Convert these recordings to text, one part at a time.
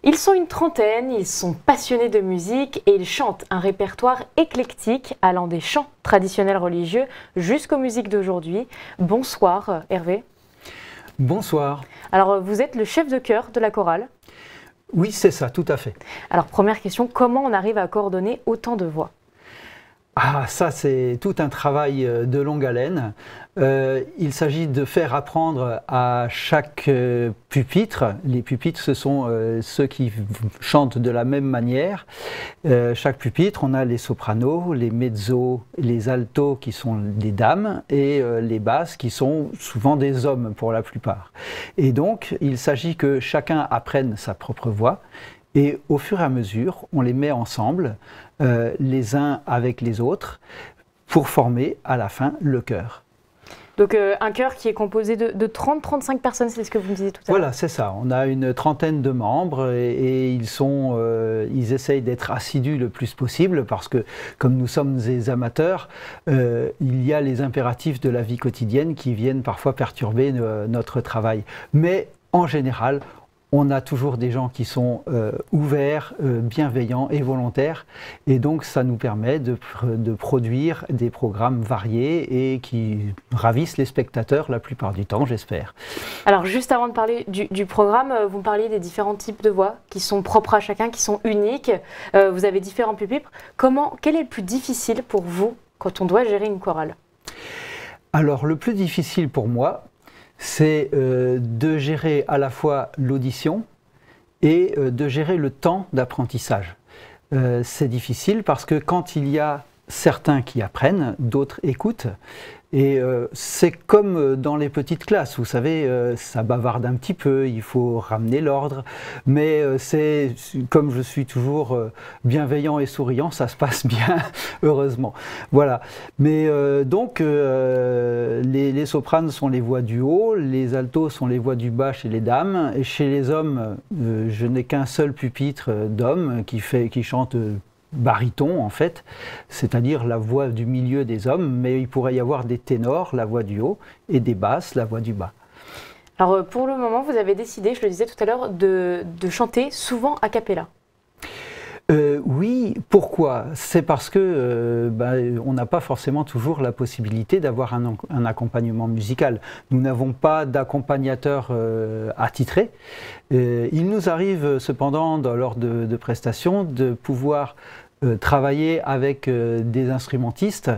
Ils sont une trentaine, ils sont passionnés de musique et ils chantent un répertoire éclectique allant des chants traditionnels religieux jusqu'aux musiques d'aujourd'hui. Bonsoir Hervé. Bonsoir. Alors vous êtes le chef de chœur de la chorale. Oui, c'est ça, tout à fait. Alors première question, comment on arrive à coordonner autant de voix ? Ah, ça c'est tout un travail de longue haleine. Il s'agit de faire apprendre à chaque pupitre, les pupitres ce sont ceux qui chantent de la même manière, chaque pupitre on a les sopranos, les mezzos, les altos qui sont des dames et les basses qui sont souvent des hommes pour la plupart. Et donc il s'agit que chacun apprenne sa propre voix. Et au fur et à mesure, on les met ensemble, les uns avec les autres, pour former à la fin le chœur. Donc un chœur qui est composé de 30-35 personnes, c'est ce que vous me disiez tout à l'heure. Voilà, c'est ça. On a une trentaine de membres et ils essayent d'être assidus le plus possible parce que, comme nous sommes des amateurs, il y a les impératifs de la vie quotidienne qui viennent parfois perturber notre travail. Mais en général, on a toujours des gens qui sont ouverts, bienveillants et volontaires. Et donc, ça nous permet de produire des programmes variés et qui ravissent les spectateurs la plupart du temps, j'espère. Alors, juste avant de parler du programme, vous me parliez des différents types de voix qui sont propres à chacun, qui sont uniques. Vous avez différents pupitres. Quel est le plus difficile pour vous quand on doit gérer une chorale ? Alors, le plus difficile pour moi, c'est de gérer à la fois l'audition et de gérer le temps d'apprentissage. C'est difficile parce que quand il y a certains qui apprennent, d'autres écoutent. Et c'est comme dans les petites classes, vous savez, ça bavarde un petit peu, il faut ramener l'ordre, mais c'est comme je suis toujours bienveillant et souriant, ça se passe bien, heureusement. Voilà. Mais donc, les sopranes sont les voix du haut, les altos sont les voix du bas chez les dames, et chez les hommes, je n'ai qu'un seul pupitre d'homme qui chante baryton en fait, c'est-à-dire la voix du milieu des hommes, mais il pourrait y avoir des ténors, la voix du haut, et des basses, la voix du bas. Alors pour le moment, vous avez décidé, je le disais tout à l'heure, de chanter souvent a cappella. Oui, pourquoi? C'est parce que on n'a pas forcément toujours la possibilité d'avoir un accompagnement musical. Nous n'avons pas d'accompagnateur attitré. Il nous arrive cependant, lors de prestations, de pouvoir travailler avec des instrumentistes,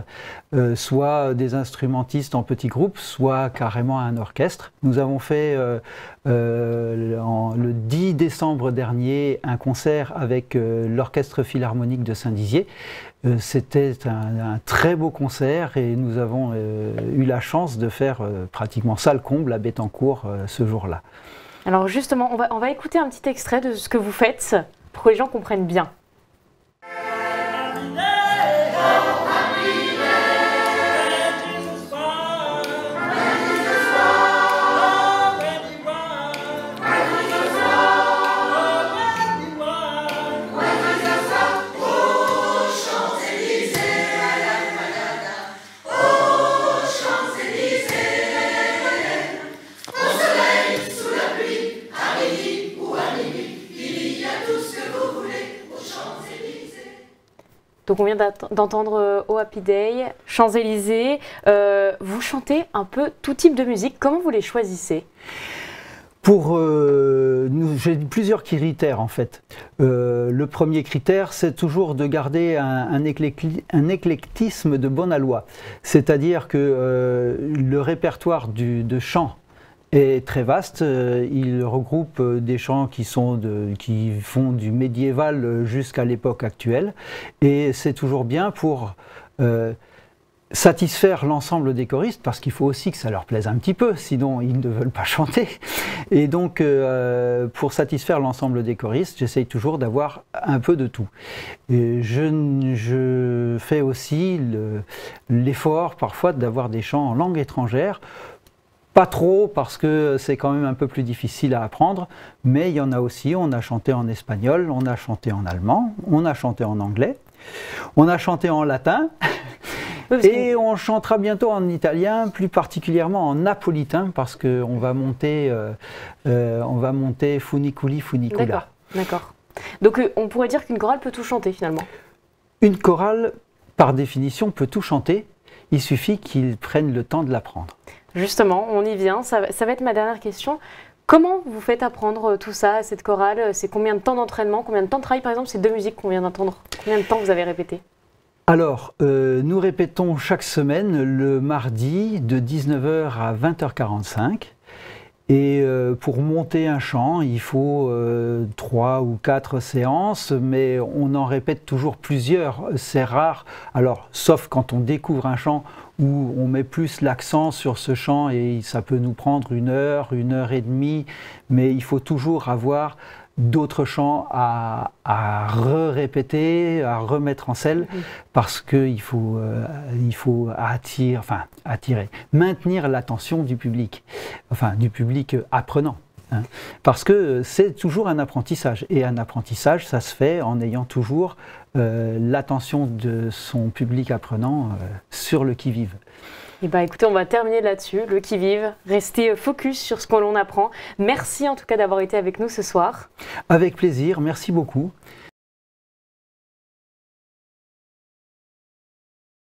soit des instrumentistes en petits groupes, soit carrément un orchestre. Nous avons fait le 10 décembre dernier un concert avec l'Orchestre Philharmonique de Saint-Dizier. C'était un très beau concert et nous avons eu la chance de faire pratiquement salle comble à Bettencourt ce jour-là. Alors justement, on va écouter un petit extrait de ce que vous faites pour que les gens comprennent bien. Donc on vient d'entendre Oh Happy Day, Champs-Élysées. Vous chantez un peu tout type de musique. Comment vous les choisissez ? J'ai plusieurs critères en fait. Le premier critère, c'est toujours de garder un éclectisme de bon aloi. C'est-à-dire que le répertoire de chant est très vaste. Il regroupe des chants qui font du médiéval jusqu'à l'époque actuelle. Et c'est toujours bien pour satisfaire l'ensemble des choristes, parce qu'il faut aussi que ça leur plaise un petit peu, sinon ils ne veulent pas chanter. Et donc, pour satisfaire l'ensemble des choristes, j'essaye toujours d'avoir un peu de tout. Et je fais aussi l'effort parfois d'avoir des chants en langue étrangère. Pas trop, parce que c'est quand même un peu plus difficile à apprendre, mais il y en a aussi. On a chanté en espagnol, on a chanté en allemand, on a chanté en anglais, on a chanté en latin, et on chantera bientôt en italien, plus particulièrement en napolitain, parce qu'on va monter Funiculi Funicula. D'accord. Donc on pourrait dire qu'une chorale peut tout chanter finalement. Une chorale, par définition, peut tout chanter. Il suffit qu'ils prennent le temps de l'apprendre. Justement, on y vient. Ça va être ma dernière question. Comment vous faites apprendre tout ça à cette chorale? C'est combien de temps d'entraînement? Combien de temps de travail? Par exemple, ces deux musiques qu'on vient d'entendre, combien de temps vous avez répété? Alors, nous répétons chaque semaine le mardi de 19h à 20h45. Et pour monter un chant, il faut 3 ou 4 séances, mais on en répète toujours plusieurs. C'est rare, alors sauf quand on découvre un chant où on met plus l'accent sur ce chant et ça peut nous prendre 1 heure et demie, mais il faut toujours avoir d'autres chants à répéter, à remettre en selle, parce qu'il faut, attirer, maintenir l'attention du public, enfin du public apprenant. Hein, parce que c'est toujours un apprentissage, et un apprentissage, ça se fait en ayant toujours l'attention de son public apprenant sur le qui-vive. Eh bien, écoutez, on va terminer là-dessus, le qui-vive, rester focus sur ce que l'on apprend. Merci en tout cas d'avoir été avec nous ce soir. Avec plaisir, merci beaucoup.